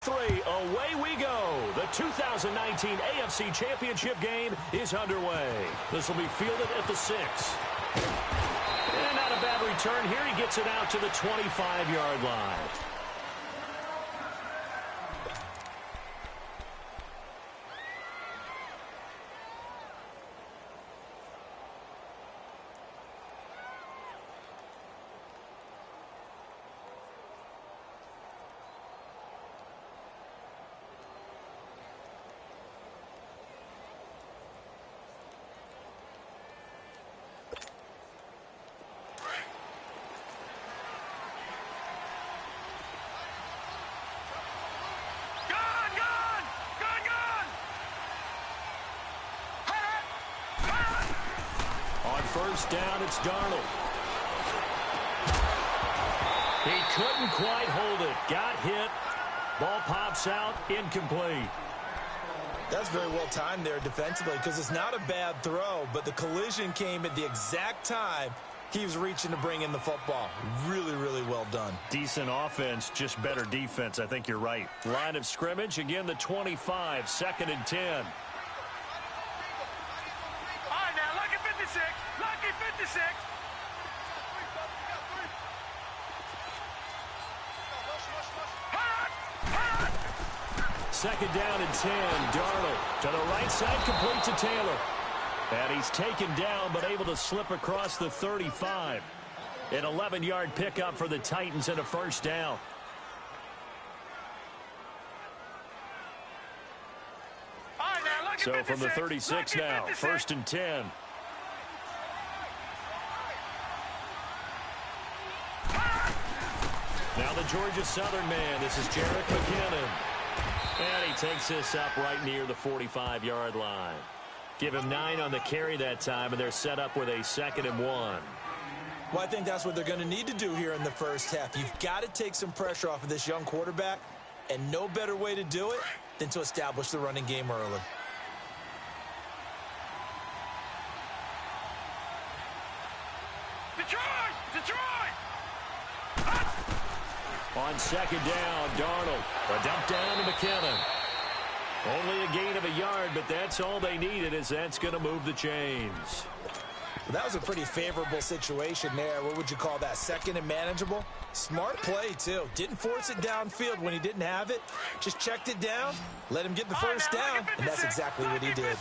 Three, away we go. The 2019 AFC Championship game is underway. This will be fielded at the 6. And not a bad return here. He gets it out to the 25-yard line. First down, it's Darnold. He couldn't quite hold it. Got hit. Ball pops out, incomplete. That's very well timed there defensively because it's not a bad throw, but the collision came at the exact time he was reaching to bring in the football. Really, really well done. Decent offense, just better defense. I think you're right. Line of scrimmage, again the 25, 2nd and 10. Second down and 10. Darnold to the right side, complete to Taylor. And he's taken down, but able to slip across the 35. An 11-yard pickup for the Titans and a first down. So from the 36 now, 1st and 10. Now the Georgia Southern man. This is Jerick McKinnon. And he takes this up right near the 45-yard line. Give him 9 on the carry that time, and they're set up with a 2nd and 1. Well, I think that's what they're going to need to do here in the first half. You've got to take some pressure off of this young quarterback, and no better way to do it than to establish the running game early. On 2nd down, Darnold. A dump down to McKinnon. Only a gain of a yard, but that's all they needed, as that's going to move the chains. Well, that was a pretty favorable situation there. What would you call that? 2nd and manageable? Smart play, too. Didn't force it downfield when he didn't have it. Just checked it down, let him get the first down, and that's exactly what he did.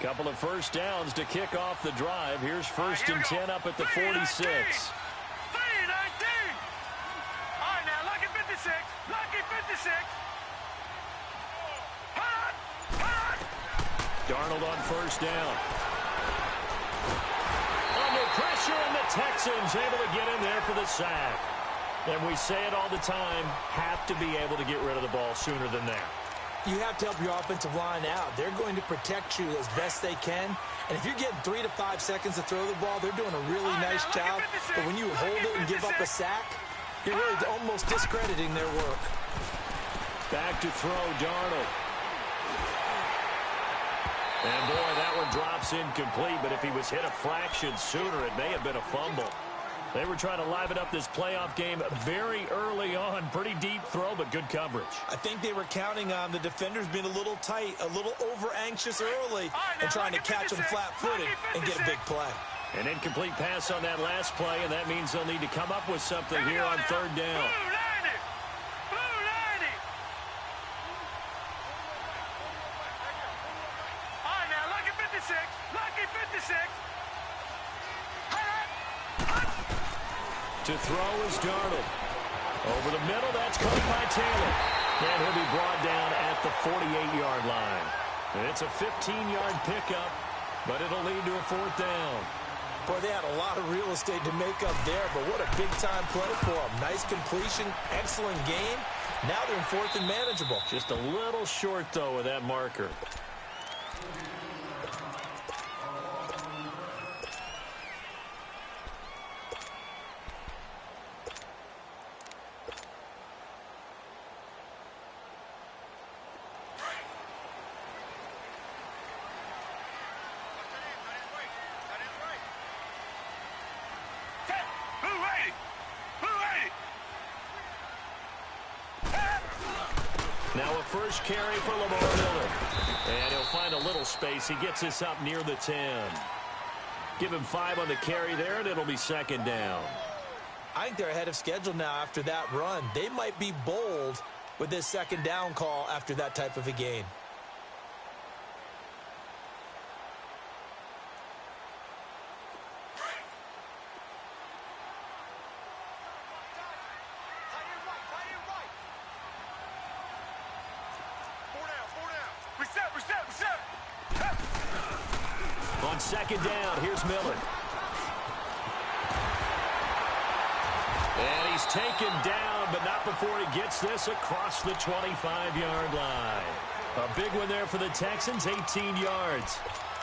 Couple of first downs to kick off the drive. Here's 1st and 10 up at the 46. Darnold on 1st down. Under pressure, and the Texans able to get in there for the sack. And we say it all the time, have to be able to get rid of the ball sooner than that. You have to help your offensive line out. They're going to protect you as best they can. And if you're getting 3 to 5 seconds to throw the ball, they're doing a really nice job. But when you hold it and give up a sack, you're really almost discrediting their work. Back to throw, Darnold. And, boy, that one drops incomplete. But if he was hit a fraction sooner, it may have been a fumble. They were trying to liven up this playoff game very early on. Pretty deep throw, but good coverage. I think they were counting on the defenders being a little tight, a little over-anxious early, and trying to catch them flat-footed and get a big play. An incomplete pass on that last play, and that means they'll need to come up with something here on 3rd down. To throw is Darnold. Over the middle, that's caught by Taylor. And he'll be brought down at the 48-yard line. And it's a 15-yard pickup, but it'll lead to a 4th down. Boy, they had a lot of real estate to make up there, but what a big-time play for them. Nice completion, excellent game. Now they're in 4th and manageable. Just a little short, though, with that marker. Now a first carry for Lamar Miller. And he'll find a little space. He gets this up near the 10. Give him 5 on the carry there, and it'll be second down. I think they're ahead of schedule now after that run. They might be bold with this second down call after that type of a gain. On second down, here's Miller. And he's taken down, but not before he gets this across the 25-yard line. A big one there for the Texans, 18 yards.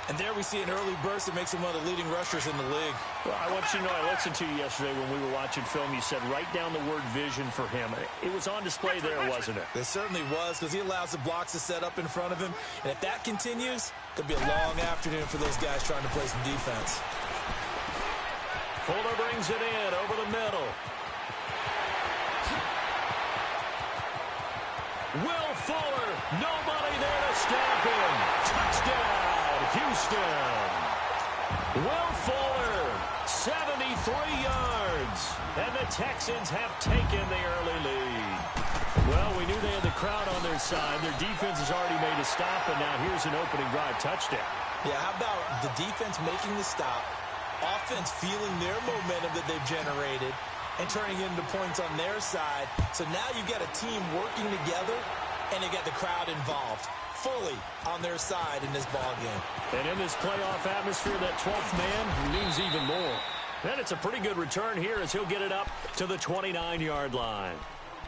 And there we see an early burst that makes him one of the leading rushers in the league. Well, I want you to know, I listened to you yesterday when we were watching film. You said write down the word vision for him. It was on display there, wasn't it? It certainly was, because he allows the blocks to set up in front of him. And if that continues, it could be a long afternoon for those guys trying to play some defense. Fuller brings it in over the middle. Will Fuller, nobody there to stop him. Touchdown, Houston. Will Fuller, 73 yards. And the Texans have taken the early lead. Well, we knew they had the crowd on their side. Their defense has already made a stop, and now here's an opening drive touchdown. Yeah, how about the defense making the stop, offense feeling their momentum that they've generated, and turning it into points on their side. So now you've got a team working together, and you got the crowd involved fully on their side in this ball game. And in this playoff atmosphere, that 12th man means even more. And it's a pretty good return here as he'll get it up to the 29-yard line.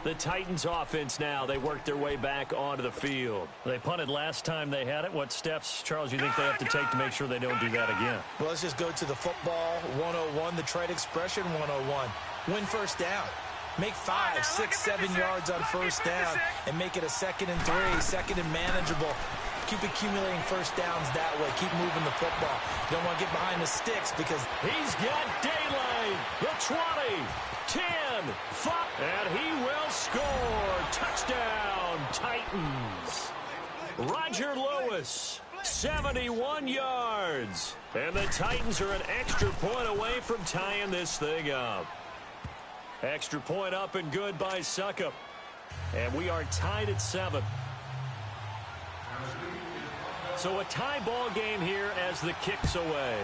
The Titans offense now, they work their way back onto the field. They punted last time they had it. What steps, Charles, you think they have to take to make sure they don't do that again? Well, let's just go to the football 101, the trade expression 101. Win first down. Make 5, 6, 7 yards on first down and make it a 2nd and 3, 2nd and manageable. Keep accumulating first downs that way. Keep moving the football. You don't want to get behind the sticks because he's got daylight. The 20, 10, 5, and he will score. Touchdown, Titans. Roger Lewis, 71 yards. And the Titans are an extra point away from tying this thing up. Extra point up and good by Suckup. And we are tied at 7. So a tie ball game here as the kick's away.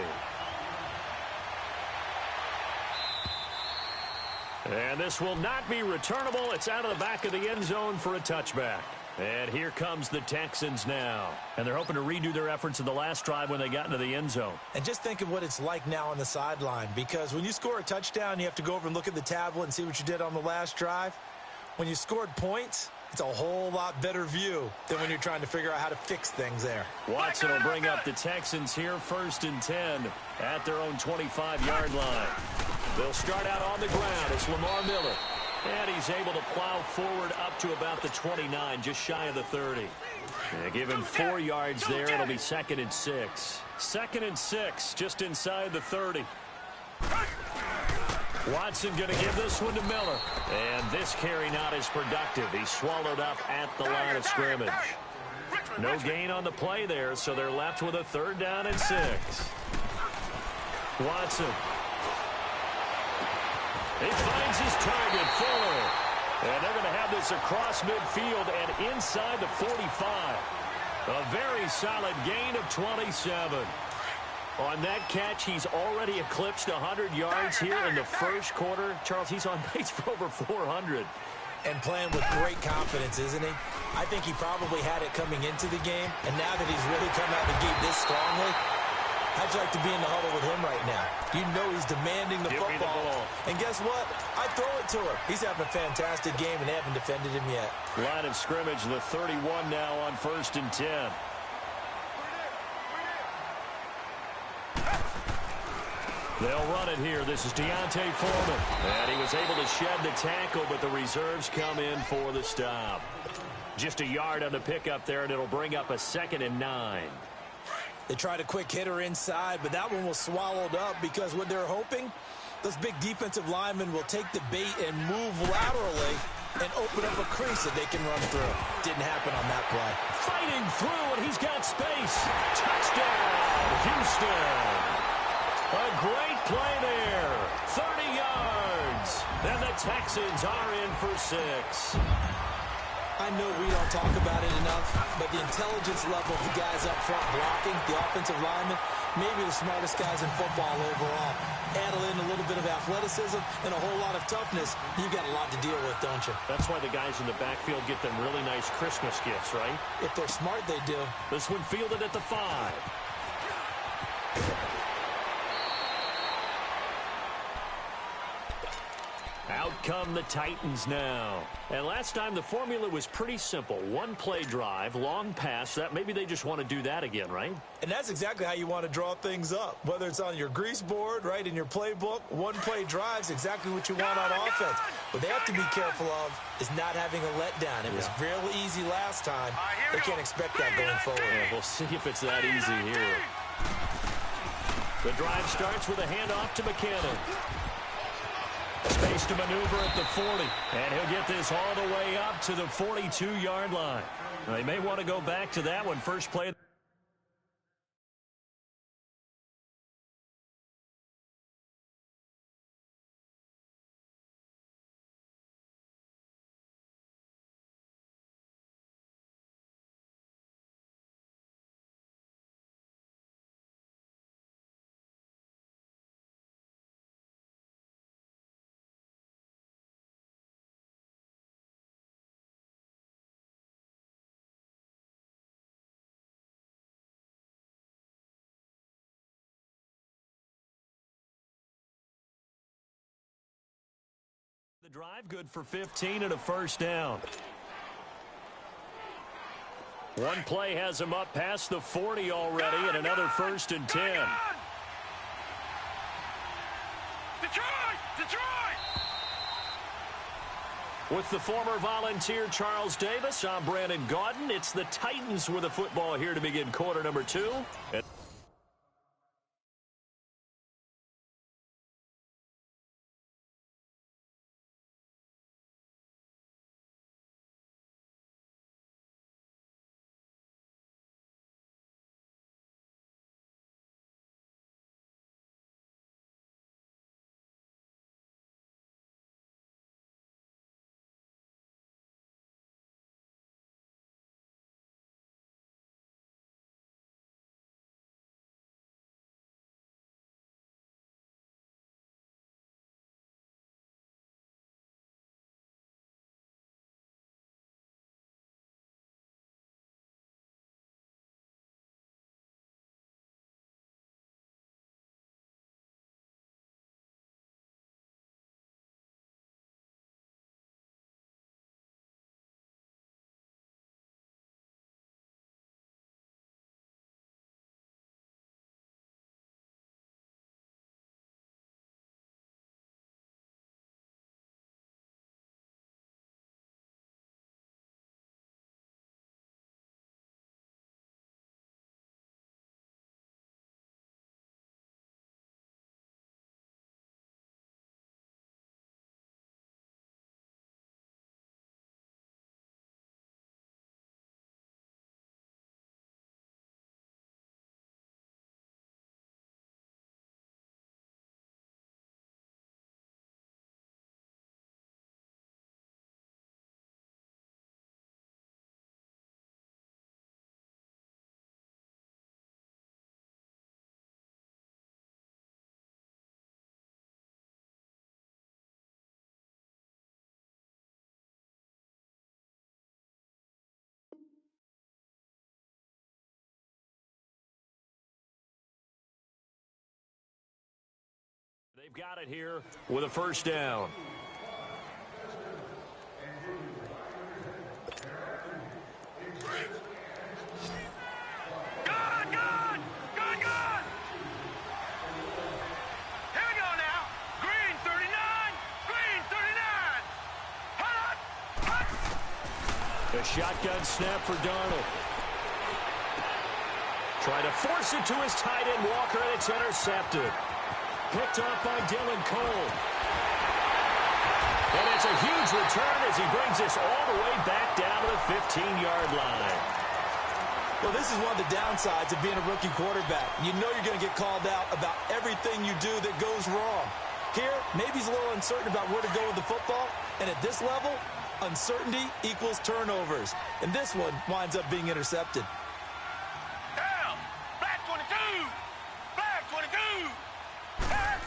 And this will not be returnable. It's out of the back of the end zone for a touchback. And here comes the Texans now. And they're hoping to redo their efforts in the last drive when they got into the end zone. And just think of what it's like now on the sideline. Because when you score a touchdown, you have to go over and look at the tablet and see what you did on the last drive. When you scored points, it's a whole lot better view than when you're trying to figure out how to fix things there. Watson will bring up the Texans here 1st and 10 at their own 25-yard line. They'll start out on the ground. It's Lamar Miller. And he's able to plow forward up to about the 29, just shy of the 30. Give him 4 yards there. It'll be 2nd and 6. 2nd and 6, just inside the 30. Watson going to give this one to Miller. And this carry not as productive. He's swallowed up at the line of scrimmage. No gain on the play there, so they're left with a 3rd down and 6. Watson. He finds his target, Fuller. And they're going to have this across midfield and inside the 45. A very solid gain of 27. On that catch, he's already eclipsed 100 yards here in the first quarter. Charles, he's on pace for over 400. And playing with great confidence, isn't he? I think he probably had it coming into the game. And now that he's really come out of the gate this strongly, how'd you like to be in the huddle with him right now? You know he's demanding the football. And guess what? I throw it to him. He's having a fantastic game, and they haven't defended him yet. Line of scrimmage, the 31 now on 1st and 10. They'll run it here. This is Deontay Foreman. And he was able to shed the tackle, but the reserves come in for the stop. Just a yard on the pickup there, and it'll bring up a 2nd and 9. They tried a quick hitter inside, but that one was swallowed up because what they're hoping, those big defensive linemen will take the bait and move laterally and open up a crease that they can run through. Didn't happen on that play. Fighting through, and he's got space. Touchdown, Houston. A great play there. 30 yards. And the Texans are in for 6. I know we don't talk about it enough, but the intelligence level of the guys up front blocking, the offensive linemen, maybe the smartest guys in football overall. Add in a little bit of athleticism and a whole lot of toughness, you've got a lot to deal with, don't you? That's why the guys in the backfield get them really nice Christmas gifts, right? If they're smart, they do. This one fielded at the 5. Out come the Titans now. And last time the formula was pretty simple. One play drive, long pass. That maybe they just want to do that again, right? And that's exactly how you want to draw things up. Whether it's on your grease board, right, in your playbook, one play drive's exactly what you want on offense. What they have to be careful of is not having a letdown. It was real easy last time. They can't expect that going forward. Yeah, we'll see if it's that easy here. The drive starts with a handoff to McKinnon. Space to maneuver at the 40. And he'll get this all the way up to the 42-yard line. They may want to go back to that one. First play. The drive good for 15 and a first down. One play has him up past the 40 already, and another 1st and 10. Detroit! With the former Volunteer Charles Davis, I'm Brandon Gaudin. It's the Titans with the football here to begin quarter number 2. They've got it here with a first down. A shotgun snap for Darnold. Trying to force it to his tight end, Walker, and it's intercepted. Picked off by Dylan Cole. And it's a huge return as he brings this all the way back down to the 15-yard line. Well, this is one of the downsides of being a rookie quarterback. You know you're going to get called out about everything you do that goes wrong. Here, maybe he's a little uncertain about where to go with the football. And at this level, uncertainty equals turnovers. And this one winds up being intercepted. Down! Back 22! Back 22! Back!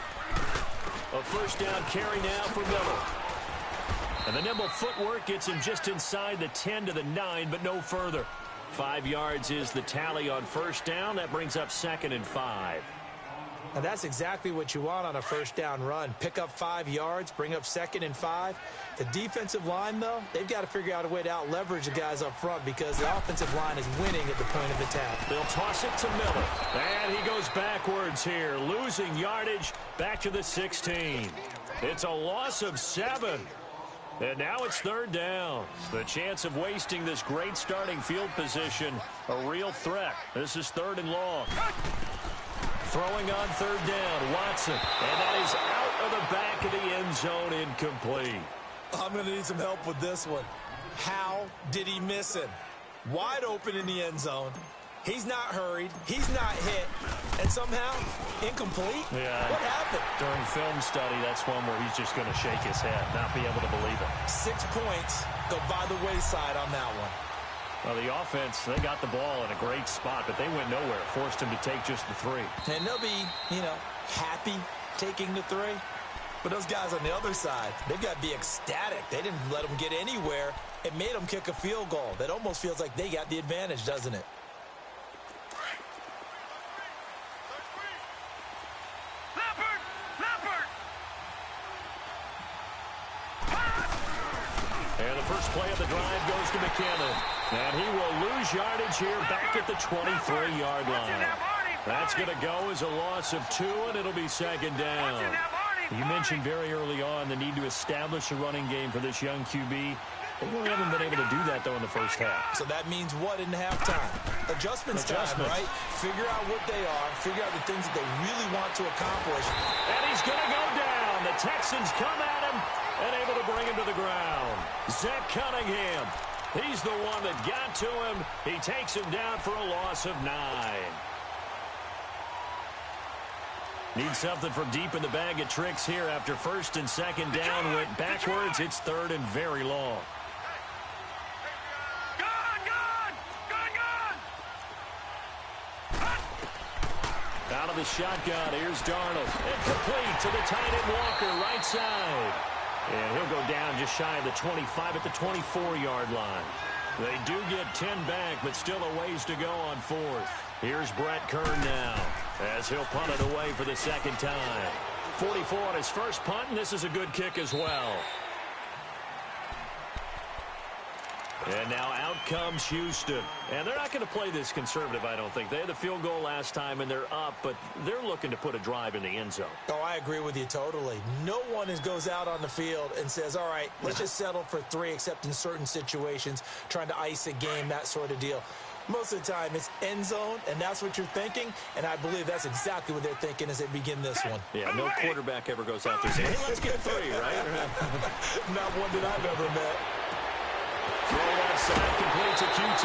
A first down carry now for Miller. And the nimble footwork gets him just inside the 10 to the 9, but no further. 5 yards is the tally on first down. That brings up 2nd and 5. And that's exactly what you want on a first down run. Pick up 5 yards, bring up 2nd and 5. The defensive line, though, they've got to figure out a way to out-leverage the guys up front because the offensive line is winning at the point of attack. They'll toss it to Miller. And he goes backwards here, losing yardage back to the 16. It's a loss of 7. And now it's 3rd down. The chance of wasting this great starting field position, a real threat. This is 3rd and long. Throwing on 3rd down, Watson. And that is out of the back of the end zone, incomplete. I'm going to need some help with this one. How did he miss him? Wide open in the end zone. He's not hurried. He's not hit. And somehow, incomplete? Yeah. What happened? During film study, that's one where he's just going to shake his head, not be able to believe it. 6 points go by the wayside on that one. Well, the offense, they got the ball in a great spot, but they went nowhere. Forced him to take just the 3. And they'll be, happy taking the 3. But those guys on the other side, they've got to be ecstatic. They didn't let them get anywhere. It made them kick a field goal. That almost feels like they got the advantage, doesn't it? And the first play of the drive goes to McKinnon. And he will lose yardage here back at the 23-yard line. That's going to go as a loss of 2, and it'll be 2nd down. You mentioned very early on the need to establish a running game for this young QB. They really haven't been able to do that, though, in the first half. So that means what in halftime? Adjustments time, right? Figure out what they are. Figure out the things that they really want to accomplish. And he's going to go down. The Texans come at him and able to bring him to the ground. Zach Cunningham. He's the one that got to him. He takes him down for a loss of 9. Need something from deep in the bag of tricks here after 1st and 2nd down. Went backwards. It's 3rd and very long. Out of the shotgun. Here's Darnold. And complete to the tight end Walker, right side. And he'll go down just shy of the 25 at the 24-yard line. They do get 10 back, but still a ways to go on 4th. Here's Brett Kern now as he'll punt it away for the 2nd time. 44 on his first punt, and this is a good kick as well. And now out comes Houston. And they're not going to play this conservative, I don't think. They had the field goal last time, and they're up, but they're looking to put a drive in the end zone. Oh, I agree with you totally. No one goes out on the field and says, all right, let's just settle for 3, except in certain situations, trying to ice a game, that sort of deal. Most of the time, it's end zone, and that's what you're thinking, and I believe that's exactly what they're thinking as they begin this one. Yeah, no quarterback ever goes out there saying, hey, let's get 3, right? Not one that I've ever met. Throw outside, complete to QT.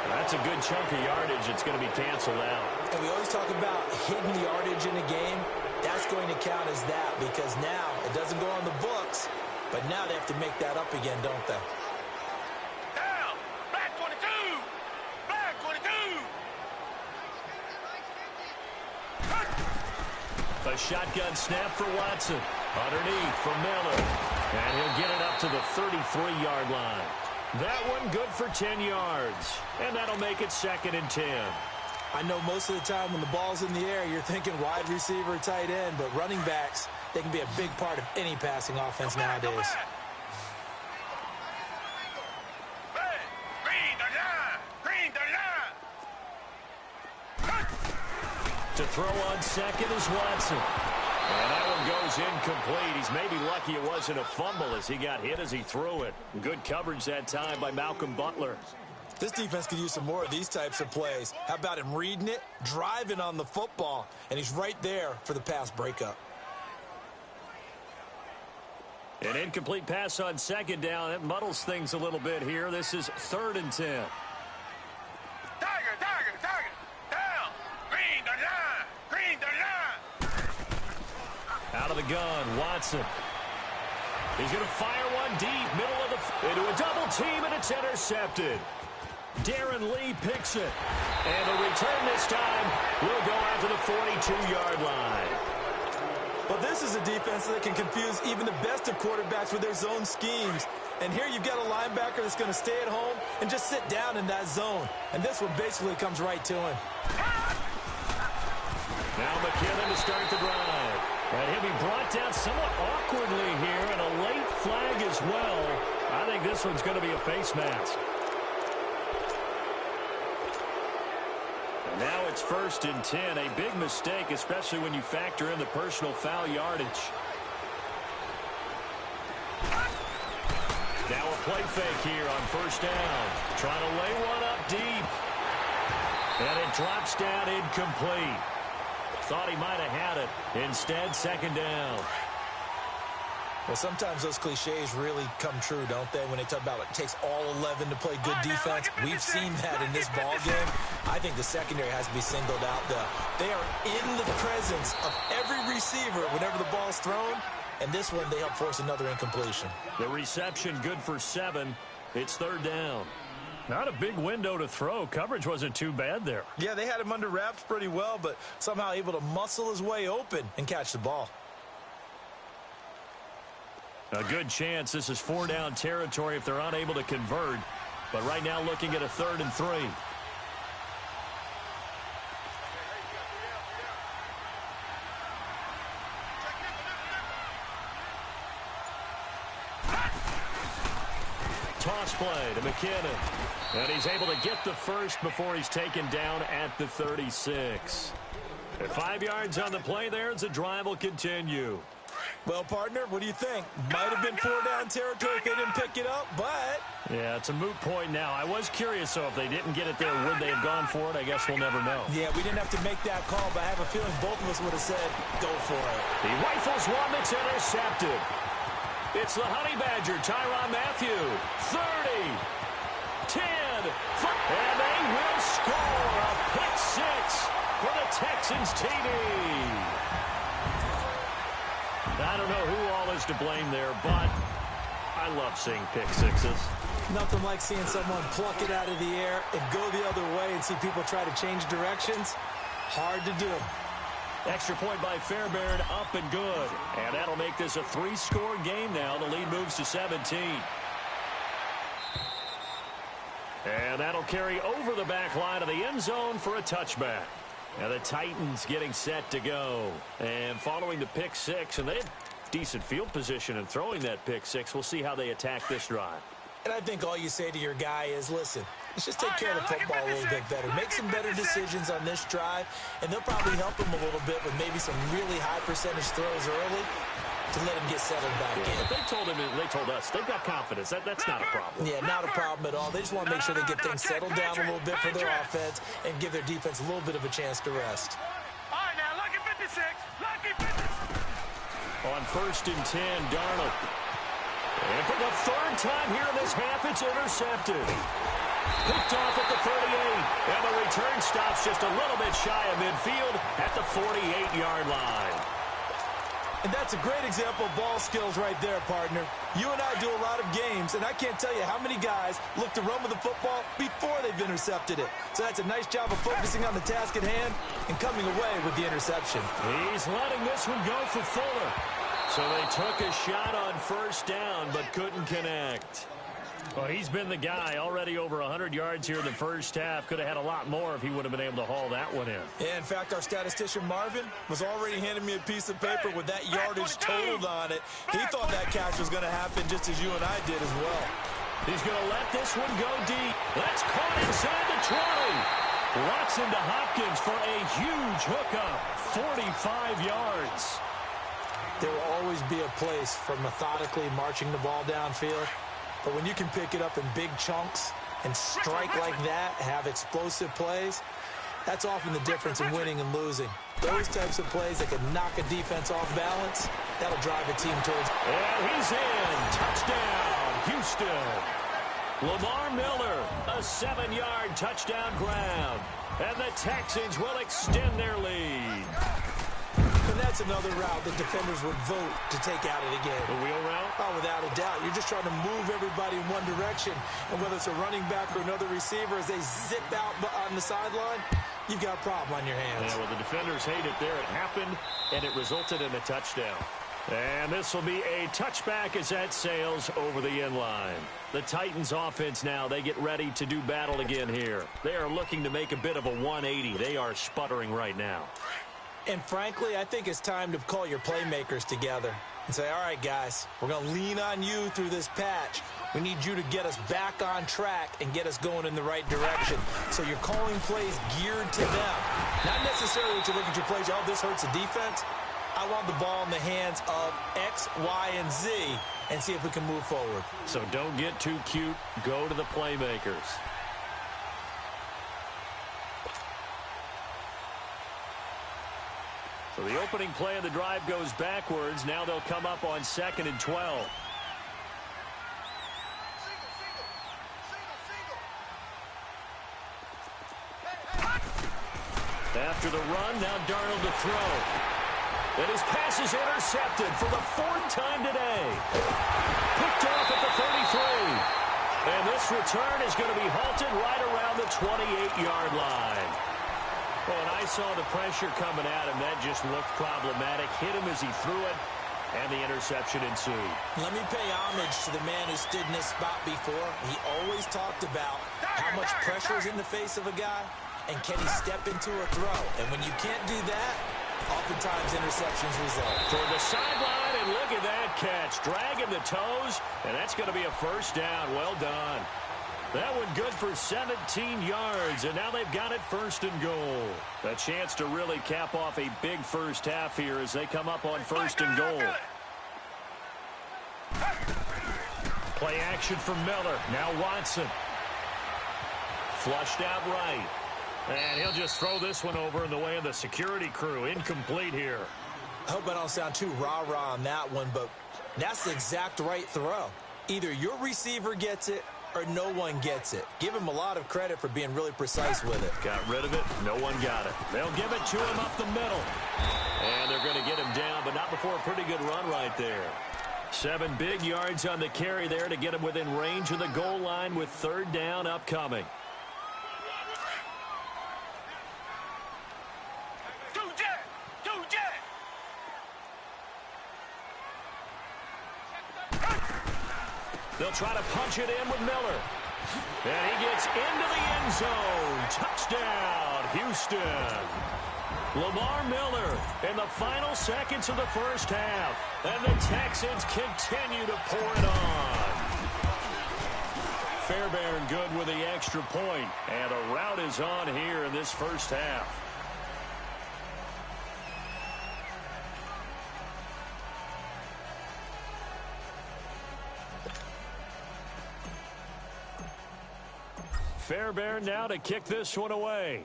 That's a good chunk of yardage. It's going to be canceled out. And we always talk about hidden yardage in a game. That's going to count as that because now it doesn't go on the books, but now they have to make that up again, don't they? Down! Back 22! Back 22! A shotgun snap for Watson. Underneath for Miller. And he'll get it up to the 33-yard line. That one good for 10 yards. And that'll make it 2nd and 10. I know most of the time when the ball's in the air, you're thinking wide receiver, tight end, but running backs, they can be a big part of any passing offense nowadays. To throw on 2nd is Watson. And that one goes incomplete. He's maybe lucky it wasn't a fumble as he got hit as he threw it. Good coverage that time by Malcolm Butler. This defense could use some more of these types of plays. How about him reading it, driving on the football, and he's right there for the pass breakup. An incomplete pass on second down. That muddles things a little bit here. This is 3rd and 10. Tiger, down. Green the line. Out of the gun, Watson. He's going to fire one deep, middle of the into a double team, and it's intercepted. Darren Lee picks it. And the return this time will go out to the 42-yard line. Well, this is a defense that can confuse even the best of quarterbacks with their zone schemes. And here you've got a linebacker that's going to stay at home and just sit down in that zone. And this one basically comes right to him. Now McKinnon to start the drive. And he'll be brought down somewhat awkwardly here, and a late flag as well. I think this one's going to be a face mask. And now it's 1st and 10. A big mistake, especially when you factor in the personal foul yardage. Now a play fake here on 1st down. Trying to lay one up deep. And it drops down incomplete. Thought he might have had it. Instead, 2nd down. Well, sometimes those cliches really come true, don't they? When they talk about it takes all 11 to play good defense. We've seen that in this ball game. I think the secondary has to be singled out, though. They are in the presence of every receiver whenever the ball's thrown. And this one, they help force another incompletion. The reception good for 7. It's 3rd down. Not a big window to throw. Coverage wasn't too bad there. Yeah, they had him under wraps pretty well, but somehow able to muscle his way open and catch the ball. A good chance this is 4-down territory if they're unable to convert. But right now looking at a 3rd and 3. Toss play to McKinnon. And he's able to get the first before he's taken down at the 36. At 5 yards on the play there, the drive will continue. Well, partner, what do you think? Might have been 4-down territory if they didn't pick it up, but... Yeah, it's a moot point now. I was curious, so if they didn't get it there, would they have gone for it? I guess we'll never know. Yeah, we didn't have to make that call, but I have a feeling both of us would have said, go for it. He rifles one that's intercepted. It's the Honey Badger, Tyrann Mathieu. 30, 10, 5, and they will score a pick 6 for the Texans TD. I don't know who all is to blame there, but I love seeing pick sixes. Nothing like seeing someone pluck it out of the air and go the other way and see people try to change directions. Hard to do. Extra point by Fairbairn, up and good. And that'll make this a 3-score game now. The lead moves to 17. And that'll carry over the back line of the end zone for a touchback. Now the Titans getting set to go. And following the pick 6, and they had decent field position in throwing that pick 6. We'll see how they attack this drive. And I think all you say to your guy is, listen, let's just take care of the football a little bit better. Make some better decisions on this drive, and they'll probably help him a little bit with maybe some really high percentage throws early to let him get settled back in. But they told us they've got confidence. That's not a problem. Yeah, not a problem at all. They just want to make sure they get things settled down a little bit for their offense and give their defense a little bit of a chance to rest. All right, now, lucky 56. Lucky 56. On 1st and 10, Darnold. And for the 3rd time here in this half, it's intercepted. Picked off at the 38. And the return stops just a little bit shy of midfield at the 48-yard line. And that's a great example of ball skills right there, partner. You and I do a lot of games, and I can't tell you how many guys look to run with the football before they've intercepted it. So that's a nice job of focusing on the task at hand and coming away with the interception. He's letting this one go for Fuller. So they took a shot on 1st down, but couldn't connect. Well, he's been the guy already over 100 yards here in the first half. Could have had a lot more if he would have been able to haul that one in. Yeah, in fact, our statistician Marvin was already handing me a piece of paper with that yardage totaled on it. He thought that catch was going to happen just as you and I did as well. He's going to let this one go deep. That's caught inside the 20. Watson to Hopkins for a huge hookup. 45 yards. There will always be a place for methodically marching the ball downfield. But when you can pick it up in big chunks and strike like that, have explosive plays, That's often the difference in winning and losing. Those types of plays that can knock a defense off balance, that'll drive a team towards. And he's in. Touchdown, Houston. Lamar Miller, a 7-yard touchdown grab. And the Texans will extend their lead. And that's another route that defenders would vote to take out of the game. The wheel route? Oh, without a doubt. You're just trying to move everybody in one direction. And whether it's a running back or another receiver, as they zip out on the sideline, you've got a problem on your hands. Yeah, well, the defenders hate it there. It happened, and it resulted in a touchdown. And this will be a touchback as that sails over the end line. The Titans offense now, they get ready to do battle again here. They are looking to make a bit of a 180. They are sputtering right now. And frankly, I think it's time to call your playmakers together and say, all right, guys, we're going to lean on you through this patch. We need you to get us back on track and get us going in the right direction. So you're calling plays geared to them. Not necessarily to look at your plays, oh, this hurts the defense. I want the ball in the hands of X, Y, and Z and see if we can move forward. So don't get too cute. Go to the playmakers. So the opening play of the drive goes backwards. Now they'll come up on 2nd and 12. After the run, now Darnold to throw. And his pass is intercepted for the 4th time today. Picked off at the 33. And this return is going to be halted right around the 28-yard line. Well, and I saw the pressure coming at him. That just looked problematic. Hit him as he threw it, and the interception ensued. Let me pay homage to the man who stood in this spot before. He always talked about how much pressure is in the face of a guy, and can he step into a throw. And when you can't do that, oftentimes interceptions result. Toward the sideline, and look at that catch. Dragging the toes, and that's going to be a first down. Well done. That one good for 17 yards, and now they've got it 1st and goal. A chance to really cap off a big first half here as they come up on 1st and goal. Play action for Miller. Now Watson. Flushed out right. And he'll just throw this one over in the way of the security crew. Incomplete here. I hope I don't sound too rah-rah on that one, but that's the exact right throw. Either your receiver gets it or no one gets it. Give him a lot of credit for being really precise with it. Got rid of it. No one got it. They'll give it to him up the middle. And they're going to get him down, but not before a pretty good run right there. 7 big yards on the carry there to get him within range of the goal line with 3rd down upcoming. They'll try to punch it in with Miller. And he gets into the end zone. Touchdown, Houston. Lamar Miller in the final seconds of the first half. And the Texans continue to pour it on. Fairbairn good with the extra point. And a rout is on here in this first half. Fairbairn now to kick this one away.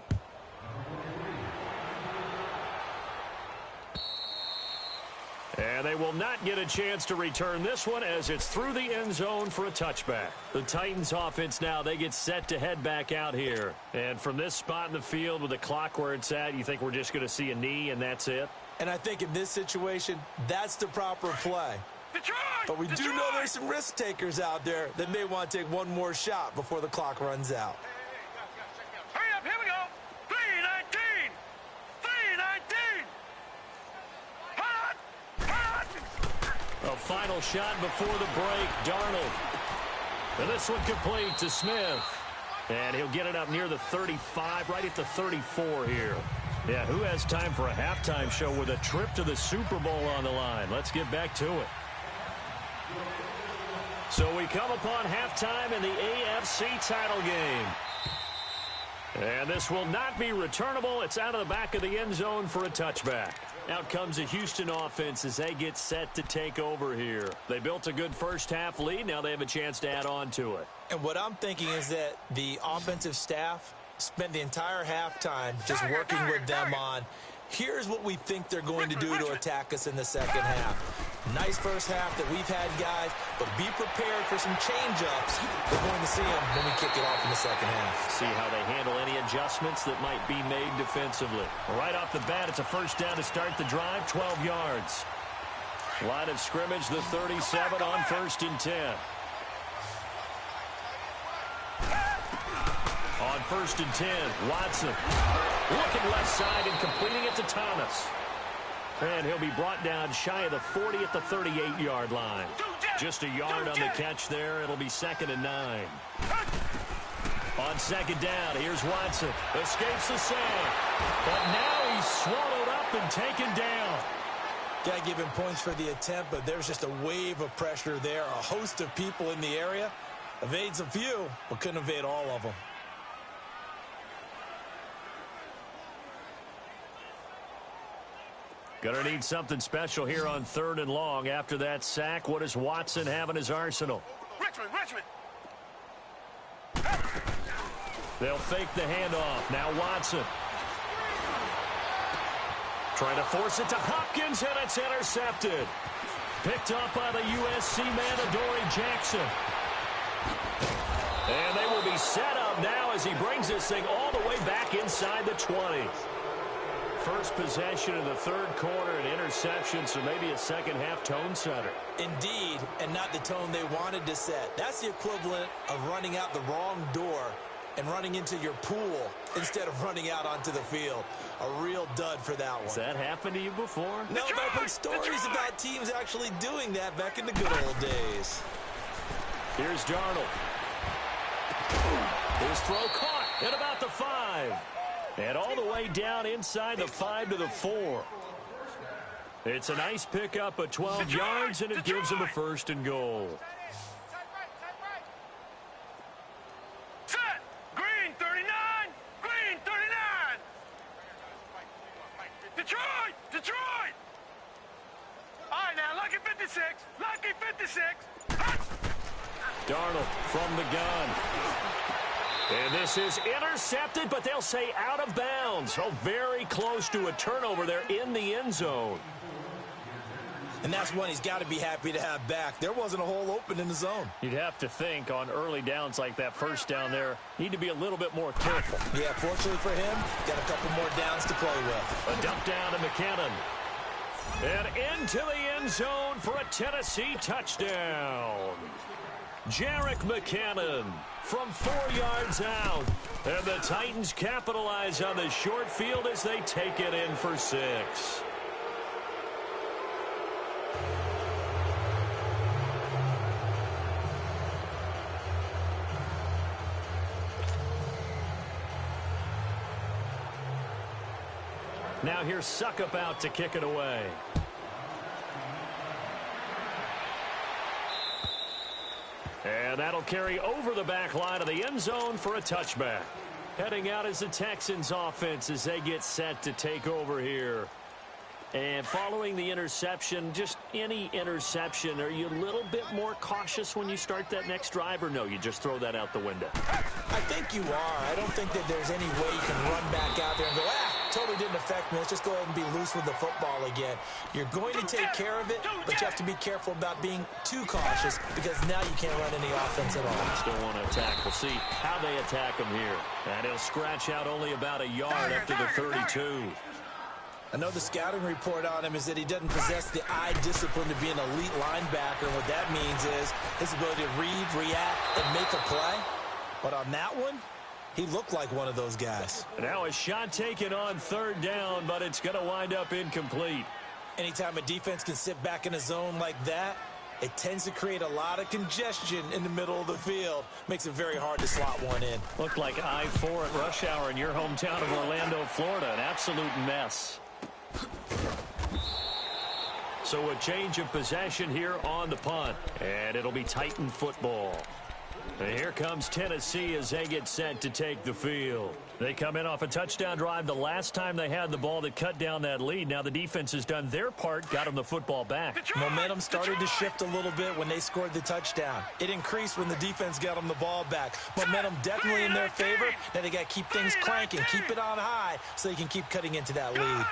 And they will not get a chance to return this one as it's through the end zone for a touchback. The Titans offense now, they get set to head back out here. And from this spot in the field with the clock where it's at, you think we're just going to see a knee and that's it? And I think in this situation, that's the proper play. But we do know there's some risk takers out there that may want to take one more shot before the clock runs out. Hurry up, here we go. 3:19. 3:19. Hot. A final shot before the break, Darnold. And this one complete to Smith. And he'll get it up near the 35, right at the 34 here. Yeah, who has time for a halftime show with a trip to the Super Bowl on the line? Let's get back to it. So we come upon halftime in the AFC title game. And this will not be returnable. It's out of the back of the end zone for a touchback. Out comes the Houston offense as they get set to take over here. They built a good first half lead. Now they have a chance to add on to it. And what I'm thinking is that the offensive staff spent the entire halftime just working with them on, here's what we think they're going to do to attack us in the second half. Nice first half that we've had, guys, but be prepared for some change-ups. We're going to see them when we kick it off in the second half. See how they handle any adjustments that might be made defensively. Right off the bat, it's a first down to start the drive, 12 yards. Line of scrimmage, the 37 on 1st and 10. On 1st and 10, Watson looking left side and completing it to Thomas. And he'll be brought down shy of the 40 at the 38-yard line. Just a yard on the catch there. It'll be 2nd and 9. On 2nd down, here's Watson. Escapes the sack. But now he's swallowed up and taken down. Got to give him points for the attempt, but there's just a wave of pressure there. A host of people in the area. Evades a few, but couldn't evade all of them. Gonna need something special here on 3rd and long. After that sack, what does Watson have in his arsenal? Richmond. They'll fake the handoff. Now Watson. Trying to force it to Hopkins, and it's intercepted. Picked up by the USC man, Adoree Jackson. And they will be set up now as he brings this thing all the way back inside the 20. First possession in the 3rd quarter, an interception, so maybe a second-half tone setter. Indeed, and not the tone they wanted to set. That's the equivalent of running out the wrong door and running into your pool instead of running out onto the field. A real dud for that one. Has that happened to you before? No, but I've heard stories about teams actually doing that back in the good old days. Here's Darnold. His throw caught at about the 5. And all the way down inside the 5 to the 4. It's a nice pickup of 12 yards, and it gives him a 1st and goal. Set. Green 39. Green 39. Detroit. All right, now, Lucky 56. Lucky 56. Darnold from the gun. And this is intercepted, but they'll say out of bounds. So very close to a turnover there in the end zone. And that's one he's got to be happy to have back. There wasn't a hole open in the zone. You'd have to think on early downs like that first down there, need to be a little bit more careful. Yeah, fortunately for him, got a couple more downs to play with. A dump down to McKinnon. And into the end zone for a Tennessee touchdown. Jerick McKinnon from 4 yards out. And the Titans capitalize on the short field as they take it in for 6. Now here's Suckup out to kick it away. And that'll carry over the back line of the end zone for a touchback. Heading out is the Texans offense as they get set to take over here. And following the interception, just any interception, are you a little bit more cautious when you start that next drive, or no, you just throw that out the window? I think you are. I don't think that there's any way you can run back out there and go, totally didn't affect me. Let's just go ahead and be loose with the football again. You're going to take care of it, but you have to be careful about being too cautious because now you can't run any offense at all. Still want to attack. We'll see how they attack him here. And he'll scratch out only about a yard up to the 32. I know the scouting report on him is that he doesn't possess the eye discipline to be an elite linebacker. And what that means is his ability to read, react, and make a play. But on that one, he looked like one of those guys. Now a shot taken on 3rd down, but it's going to wind up incomplete. Anytime a defense can sit back in a zone like that, it tends to create a lot of congestion in the middle of the field. Makes it very hard to slot one in. Looked like I-4 at rush hour in your hometown of Orlando, Florida. An absolute mess. So a change of possession here on the punt. And it'll be Titan football. And here comes Tennessee as they get set to take the field. They come in off a touchdown drive the last time they had the ball that cut down that lead. Now the defense has done their part, got them the football back. Momentum started to shift a little bit when they scored the touchdown. It increased when the defense got them the ball back. Momentum definitely in their favor. Now they got to keep things cranking, keep it on high so they can keep cutting into that lead.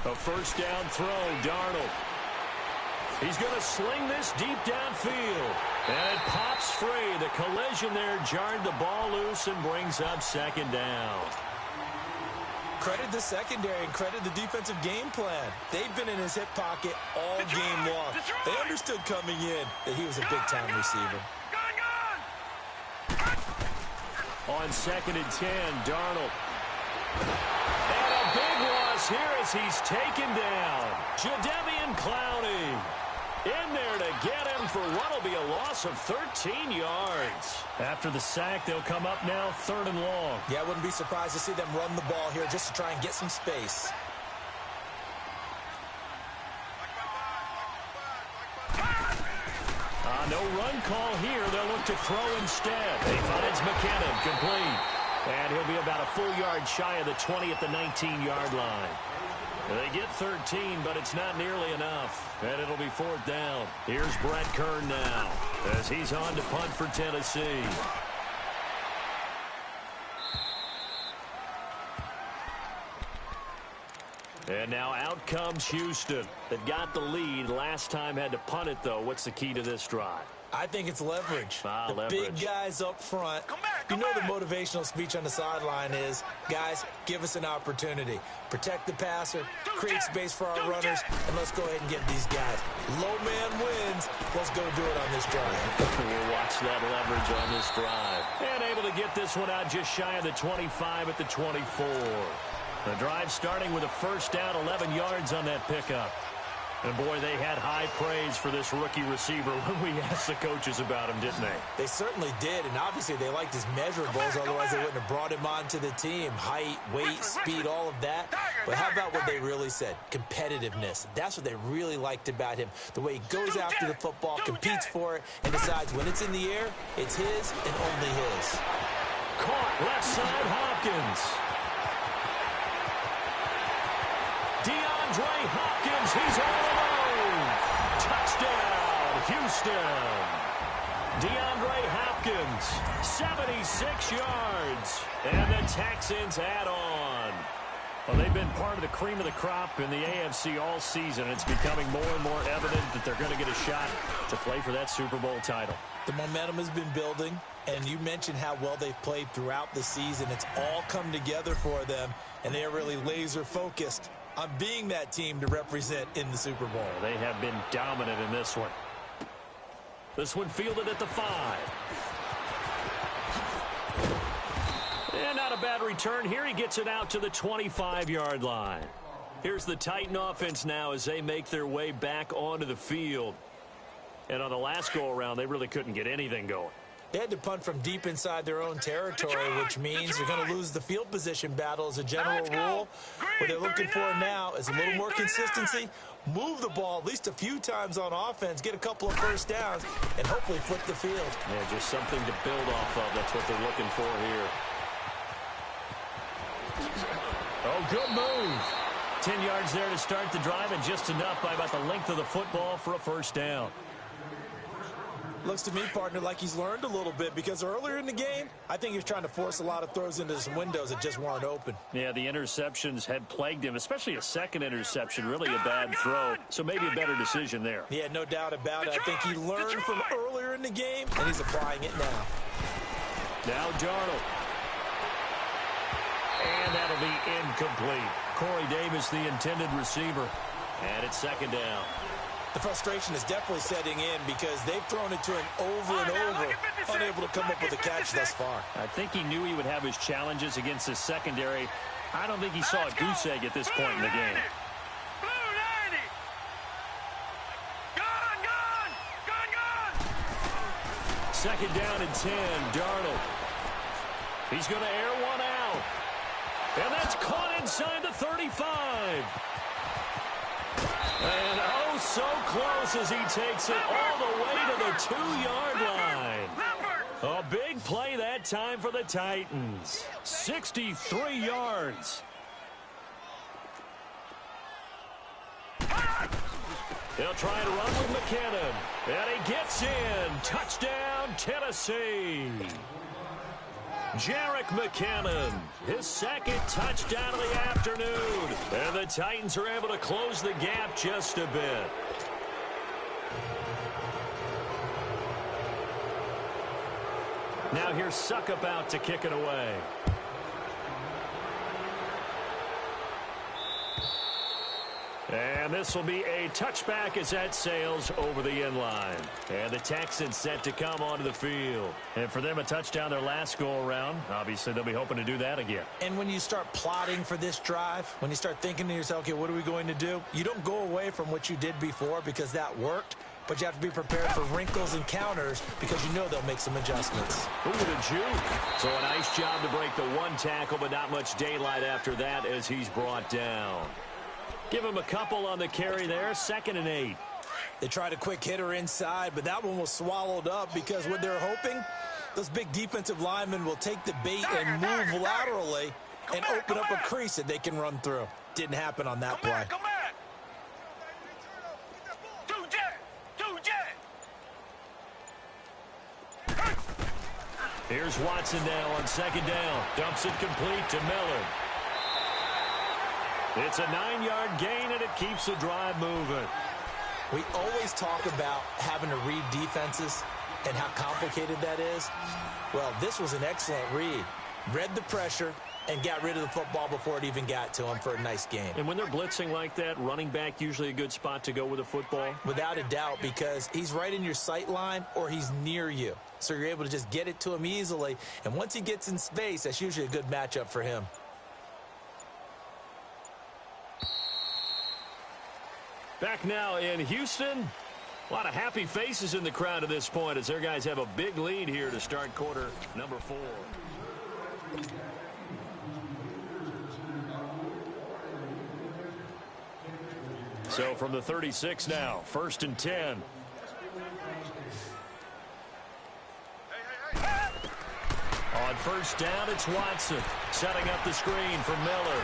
A first down throw, Darnold. He's going to sling this deep downfield. And it pops free. The collision there jarred the ball loose and brings up second down. Credit the secondary and credit the defensive game plan. They've been in his hip pocket all game long. They understood coming in that he was a big-time receiver. On 2nd and 10, Darnold. And a big loss here as he's taken down. Jadeveon Clowney in there to get him for what will be a loss of 13 yards. After the sack, they'll come up now 3rd and long. Yeah, I wouldn't be surprised to see them run the ball here just to try and get some space. No run call here. They'll look to throw instead. He finds McKinnon, complete. And he'll be about a full yard shy of the 20 at the 19-yard line. They get 13, but it's not nearly enough. And it'll be 4th down. Here's Brett Kern now as he's on to punt for Tennessee. And now out comes Houston. That got the lead. Last time had to punt it, though. What's the key to this drive? I think it's leverage. The big guys up front. You know the motivational speech on the sideline is, guys, give us an opportunity. Protect the passer, create space for our runners, and let's go ahead and get these guys. Low man wins. Let's go do it on this drive. We'll watch that leverage on this drive. And able to get this one out just shy of the 25 at the 24. The drive starting with a first down, 11 yards on that pickup. And, boy, they had high praise for this rookie receiver when we asked the coaches about him, didn't they? They certainly did, and obviously they liked his measurables, otherwise they wouldn't have brought him onto the team. Height, weight, speed, all of that. But how about what they really said? Competitiveness. That's what they really liked about him. The way he goes after the football, competes for it, and decides when it's in the air, it's his and only his. Caught left side, Hopkins. DeAndre Hopkins, he's all alone. Touchdown, Houston. DeAndre Hopkins, 76 yards. And the Texans add on. Well, they've been part of the cream of the crop in the AFC all season. It's becoming more and more evident that they're going to get a shot to play for that Super Bowl title. The momentum has been building, and you mentioned how well they've played throughout the season. It's all come together for them, and they are really laser-focused on being that team to represent in the Super Bowl. They have been dominant in this one. This one fielded at the 5. And not a bad return here. He gets it out to the 25-yard line. Here's the Titan offense now as they make their way back onto the field. And on the last go-around, they really couldn't get anything going. They had to punt from deep inside their own territory, which means you're going to lose the field position battle as a general rule. What they're looking for now is a little more consistency, move the ball at least a few times on offense, get a couple of first downs, and hopefully flip the field. Yeah, just something to build off of. That's what they're looking for here. Oh, good move. 10 yards there to start the drive, and just enough by about the length of the football for a first down. Looks to me, partner, like he's learned a little bit, because earlier in the game, I think he was trying to force a lot of throws into some windows that just weren't open. Yeah, the interceptions had plagued him, especially a second interception, really a bad throw. So maybe a better decision there. Yeah, no doubt about it. I think he learned from earlier in the game, and he's applying it now. Now Darnold. And that'll be incomplete. Corey Davis, the intended receiver. And it's second down. The frustration is definitely setting in because they've thrown it to him over and over, unable to come up with a catch thus far. I think he knew he would have his challenges against his secondary. I don't think he saw a goose egg at this point in the game. Second down and 10, Darnold. He's going to air one out. And that's caught inside the 35. And oh, so close as he takes it all the way to the 2-yard line. A big play that time for the Titans. 63 yards. He'll try to run with McKinnon. And he gets in. Touchdown, Tennessee. Jerick McKinnon, his second touchdown of the afternoon. And the Titans are able to close the gap just a bit. Now here's Suckup out to kick it away. And this will be a touchback as that sails over the end line. And the Texans set to come onto the field. And for them, a touchdown their last go-around. Obviously, they'll be hoping to do that again. And when you start plotting for this drive, when you start thinking to yourself, okay, what are we going to do? You don't go away from what you did before because that worked. But you have to be prepared for wrinkles and counters because you know they'll make some adjustments. Ooh, the juke. So a nice job to break the one tackle, but not much daylight after that as he's brought down. Give him a couple on the carry there. 2nd and 8. They tried a quick hitter inside, but that one was swallowed up because what they're hoping, those big defensive linemen will take the bait and move laterally and open up a crease that they can run through. Didn't happen on that play. Here's Watson now on 2nd down. Dumps it complete to Miller. It's a 9-yard gain, and it keeps the drive moving. We always talk about having to read defenses and how complicated that is. Well, this was an excellent read. Read the pressure and got rid of the football before it even got to him for a nice game. And when they're blitzing like that, running back usually a good spot to go with the football? Without a doubt, because he's right in your sight line or he's near you. So you're able to just get it to him easily. And once he gets in space, that's usually a good matchup for him. Back now in Houston. A lot of happy faces in the crowd at this point as their guys have a big lead here to start quarter number 4. So from the 36 now, 1st and 10. On 1st down, it's Watson setting up the screen for Miller.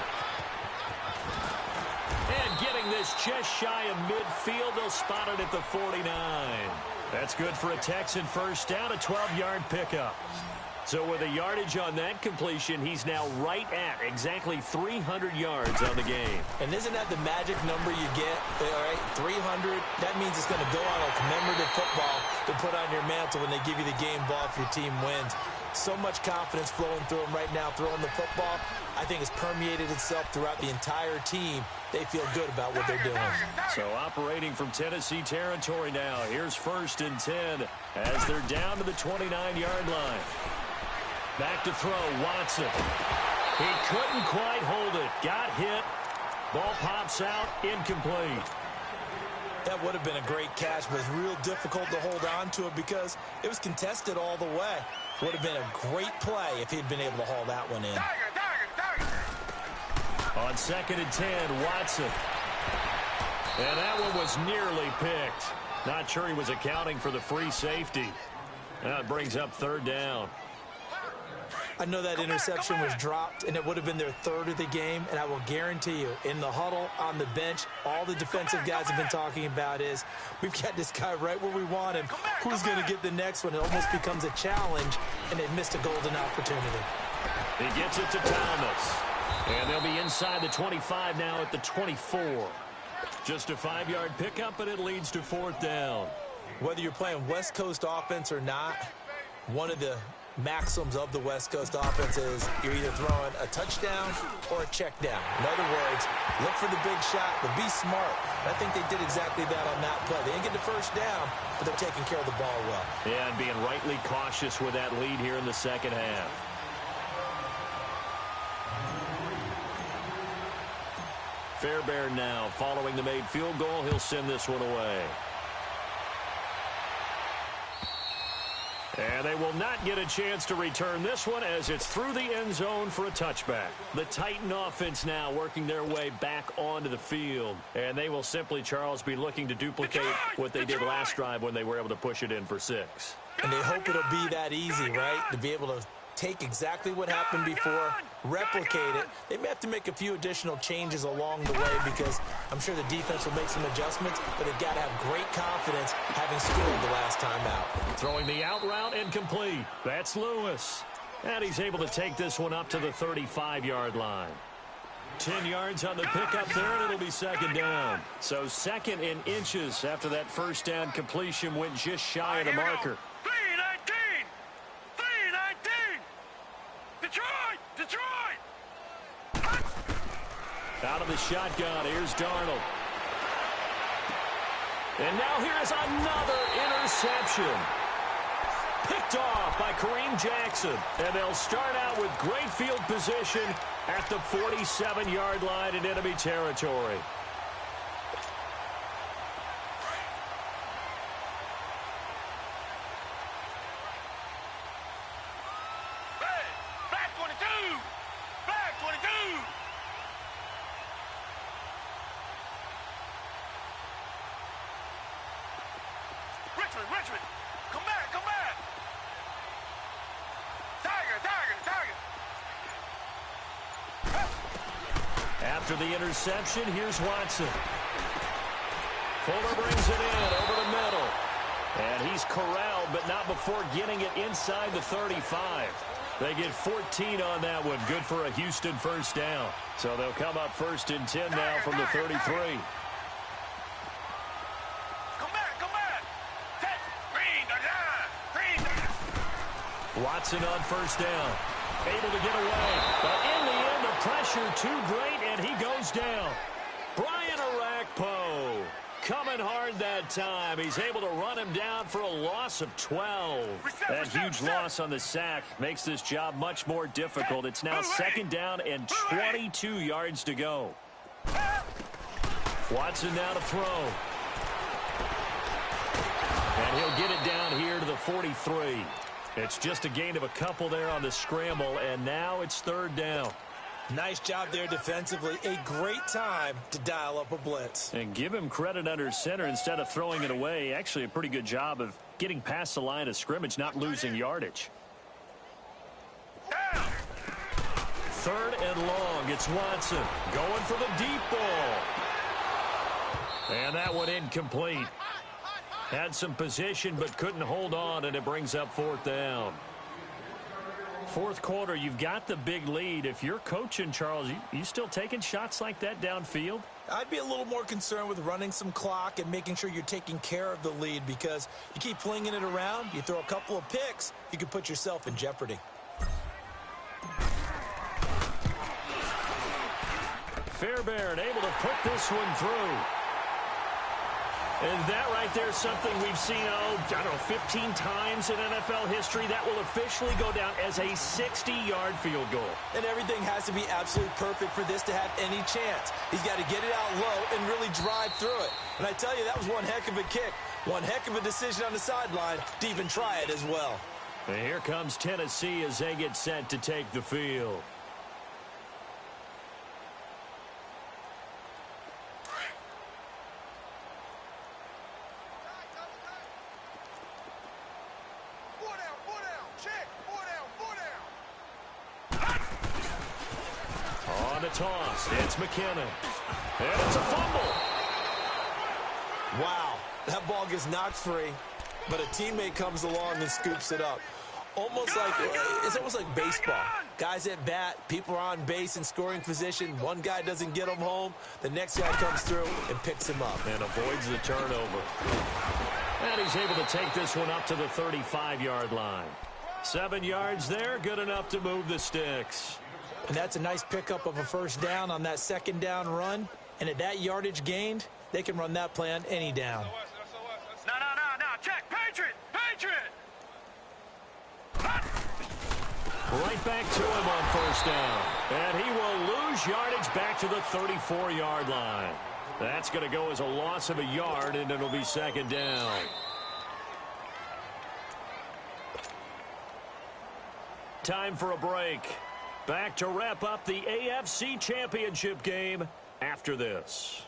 And getting this just shy of midfield, they'll spot it at the 49. That's good for a Texan 1st down, a 12-yard pickup. So with a yardage on that completion, he's now right at exactly 300 yards on the game. And isn't that the magic number you get? All right, 300. That means it's going to go on a commemorative football to put on your mantle when they give you the game ball if your team wins. So much confidence flowing through him right now, throwing the football. I think it's permeated itself throughout the entire team. They feel good about what they're doing. So operating from Tennessee territory now. Here's 1st and 10 as they're down to the 29-yard line. Back to throw, Watson. He couldn't quite hold it. Got hit. Ball pops out, incomplete. That would have been a great catch, but it's real difficult to hold on to it because it was contested all the way. Would have been a great play if he'd been able to haul that one in. On 2nd and 10, Watson. And that one was nearly picked. Not sure he was accounting for the free safety. That brings up 3rd down. I know that interception was dropped, and it would have been their 3rd of the game, and I will guarantee you, in the huddle, on the bench, all the defensive guys have been talking about is, we've got this guy right where we want him. Who's going to get the next one? It almost becomes a challenge, and they missed a golden opportunity. He gets it to Thomas. And they'll be inside the 25 now at the 24. Just a 5-yard pickup, and it leads to 4th down. Whether you're playing West Coast offense or not, one of the maxims of the West Coast offense is you're either throwing a touchdown or a check down. In other words, look for the big shot, but be smart. And I think they did exactly that on that play. They didn't get the 1st down, but they're taking care of the ball well. Yeah, and being rightly cautious with that lead here in the 2nd half. Fairbairn now following the made field goal. He'll send this one away. And they will not get a chance to return this one as it's through the end zone for a touchback. The Titan offense now working their way back onto the field. And they will simply, Charles, be looking to duplicate what they did last drive when they were able to push it in for 6. And they hope it'll be that easy, right? To be able to take exactly what happened before, replicate it. They may have to make a few additional changes along the way because I'm sure the defense will make some adjustments, but they've got to have great confidence having scored the last time out. Throwing the out route incomplete. That's Lewis. And he's able to take this one up to the 35-yard line. 10 yards on the pickup there, and it'll be second down. So second in inches after that first down completion went just shy of the marker. 3-19! 3-19! Detroit! Out of the shotgun, here's Darnold. And now here's another interception. Picked off by Kareem Jackson. And they'll start out with great field position at the 47-yard line in enemy territory. Black 22! Black 22! Richmond! Come back! Tiger! After the interception, here's Watson. Fuller brings it in over the middle. And he's corralled, but not before getting it inside the 35. They get 14 on that one. Good for a Houston first down. So they'll come up first and 10 now from the 33. Come back! Green! Watson on first down. Able to get away. But in the end, the pressure too great, and he goes down. Brian Arakpo coming hard that time. He's able to run him down for a loss of 12. That huge loss on the sack makes this job much more difficult. It's now second down and 22 yards to go. Watson now to throw. And he'll get it down here to the 43. It's just a gain of a couple there on the scramble, and now it's third down. Nice job there defensively. A great time to dial up a blitz. And give him credit under center instead of throwing it away. Actually, a pretty good job of getting past the line of scrimmage, not losing yardage. Third and long. It's Watson going for the deep ball. And that one incomplete. Had some position but couldn't hold on, and it brings up fourth down. Fourth quarter, you've got the big lead. If you're coaching, Charles, you still taking shots like that downfield? I'd be a little more concerned with running some clock and making sure you're taking care of the lead, because you keep flinging it around, you throw a couple of picks, you can put yourself in jeopardy. Fairbairn able to put this one through. And that right there is something we've seen, I don't know, 15 times in NFL history. That will officially go down as a 60-yard field goal. And everything has to be absolutely perfect for this to have any chance. He's got to get it out low and really drive through it. And I tell you, that was one heck of a kick. One heck of a decision on the sideline to even try it as well. And here comes Tennessee as they get set to take the field. Toss. It's McKinnon. And it's a fumble. Wow. That ball gets knocked free, but a teammate comes along and scoops it up. It's almost like baseball. Guys at bat, people are on base in scoring position. One guy doesn't get him home. The next guy comes through and picks him up. And avoids the turnover. And he's able to take this one up to the 35-yard line. 7 yards there, good enough to move the sticks. And that's a nice pickup of a first down on that second down run. And at that yardage gained, they can run that play on any down. No. Check. Patriot. Right back to him on first down. And he will lose yardage back to the 34-yard line. That's going to go as a loss of a yard, and it'll be second down. Time for a break. Back to wrap up the AFC Championship game after this.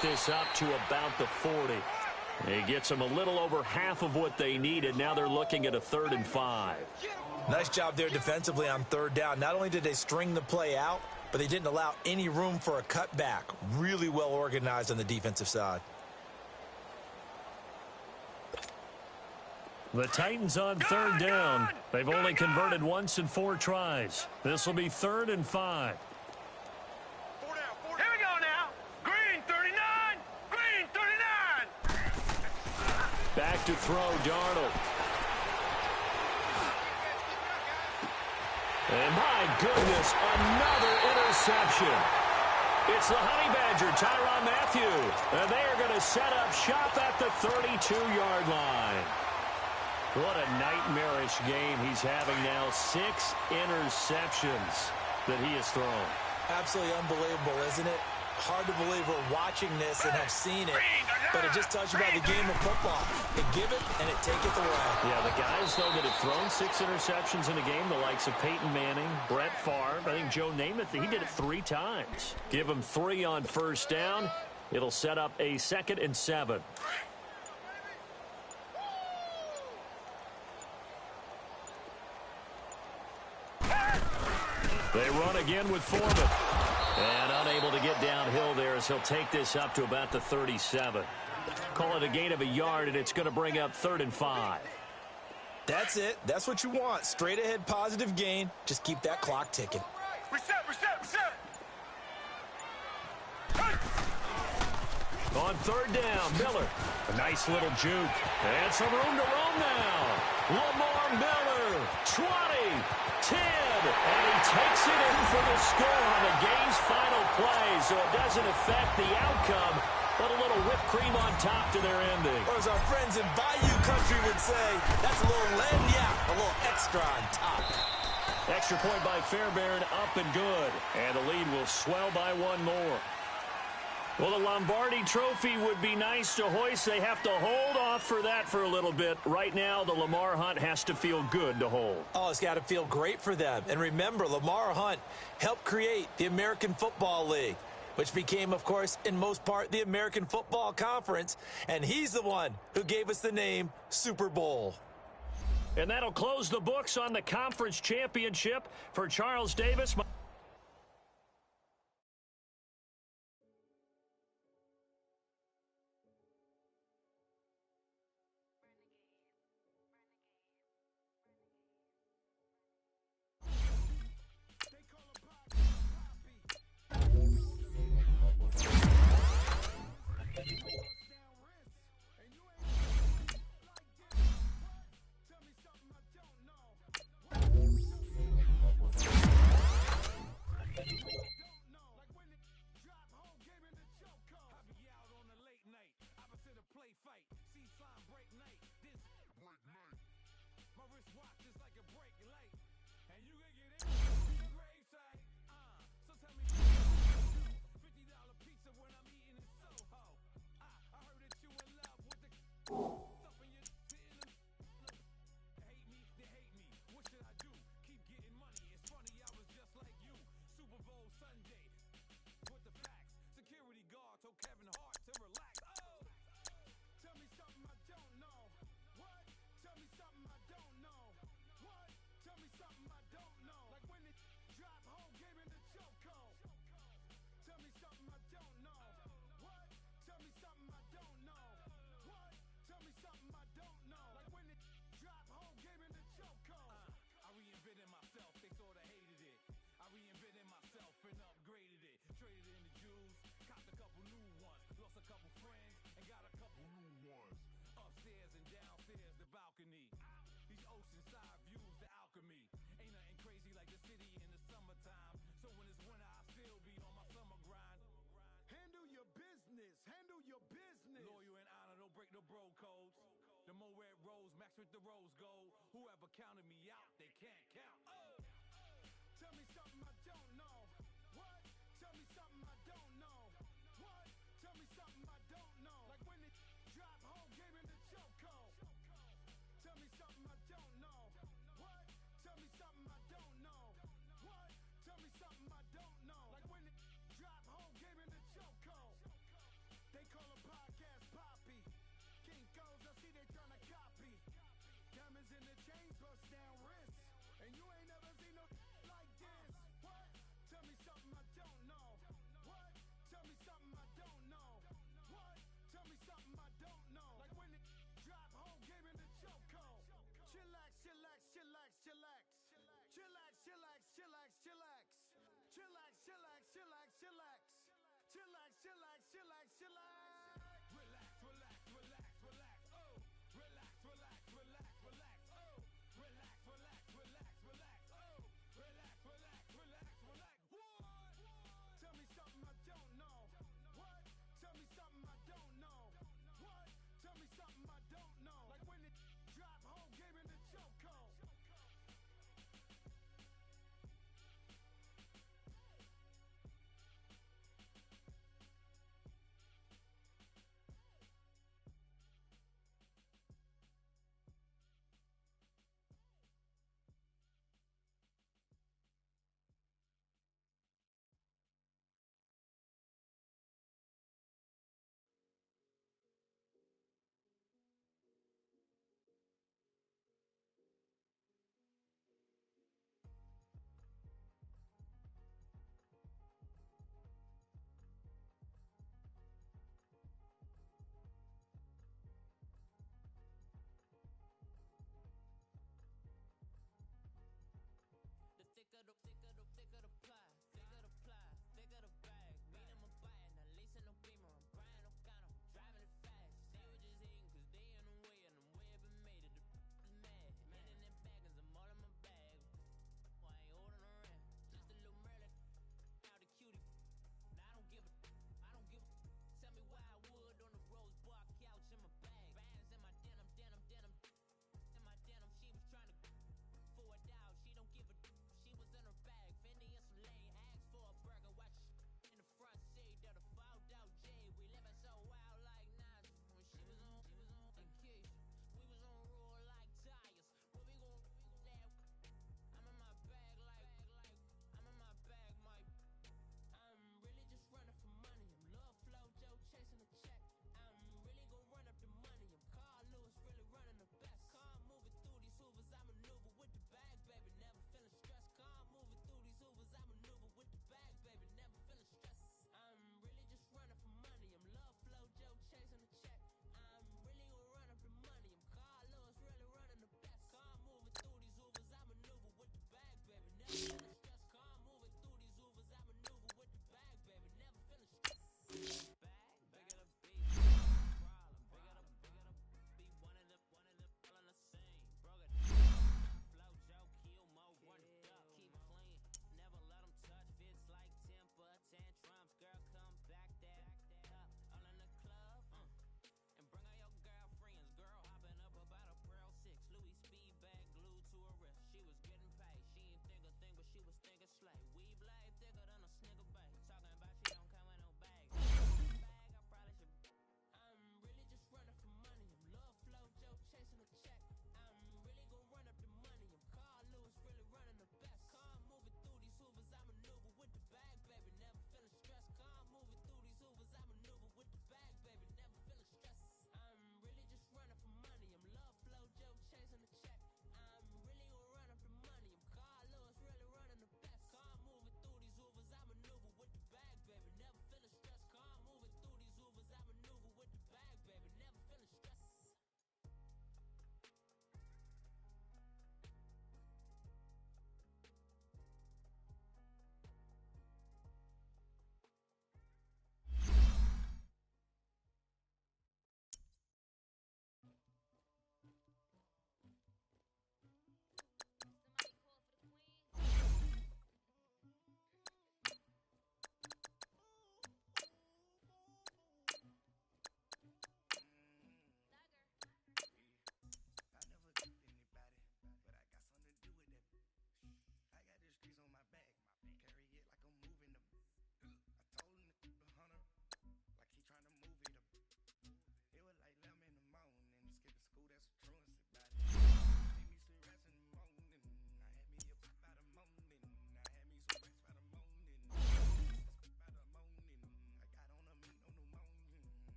This up to about the 40. He gets them a little over half of what they needed. Now they're looking at a 3rd and 5. Nice job there defensively on 3rd down. Not only did they string the play out, but they didn't allow any room for a cutback. Really well organized on the defensive side. The Titans on 3rd down. They've only converted once in 4 tries. This will be 3rd and 5. Back to throw, Darnold. And my goodness, another interception. It's the Honey Badger, Tyrann Mathieu. And they are going to set up shop at the 32-yard line. What a nightmarish game he's having now. 6 interceptions that he has thrown. Absolutely unbelievable, isn't it? Hard to believe we're watching this and have seen it, but it just tells you about the game of football. They give it and it taketh away. Yeah, the guys, though, that have thrown 6 interceptions in a game, the likes of Peyton Manning, Brett Favre, I think Joe Namath, he did it 3 times. Give him 3 on 1st down. It'll set up a 2nd and 7. They run again with Foreman. And unable to get downhill there as he'll take this up to about the 37. Call it a gain of a yard, and it's going to bring up 3rd and 5. That's it. That's what you want. Straight ahead positive gain. Just keep that clock ticking. Reset. On 3rd down, Miller. A nice little juke. And some room to roam now. Lamar Miller, 20, 10, and he takes it in for the score on the game's final play, so it doesn't affect the outcome, but a little whipped cream on top to their ending. Or as our friends in Bayou Country would say, that's a little lagniappe, a little extra on top. Extra point by Fairbairn, up and good, and the lead will swell by 1 more. Well, the Lombardi Trophy would be nice to hoist. They have to hold off for that for a little bit. Right now, the Lamar Hunt has to feel good to hold. Oh, it's got to feel great for them. And remember, Lamar Hunt helped create the American Football League, which became, of course, in most part, the American Football Conference. And he's the one who gave us the name Super Bowl. And that'll close the books on the conference championship for Charles Davis. break the bro codes. The more red rose, max with the rose gold. Whoever counted me out, they can't count. Oh! Tell me something I don't know. What? Tell me something I don't know. What? Tell me something I don't know. Like when it drop home, game in the chokehold. Tell me something I don't know. What? Tell me something I don't know. What? Tell me something I don't know. Like when it drop home, game in the chokehold. They call a podcast Poppy. Kinkos, I see they tryna copy. Diamonds in the chains, bust down wrists. And you ain't never seen no like this. What? Tell me something I don't know. What? Tell me something I don't know. What? Tell me something I don't know. Like when it drop home, game in the chokehold. Chillax, chillax, chillax, chillax. Chillax, chillax, chillax, chillax. Chillax, chillax, chillax, chillax. Chillax, chillax, chillax, chillax. Relax, relax, relax, relax. Oh! Relax, relax, relax, relax. Oh! Relax, relax, relax, relax. Oh! Relax, relax, relax, relax. What? Tell me something I don't know. What? Tell me something I don't know. What? Tell me something I don't know. Like when it drop home, game in the chokehold.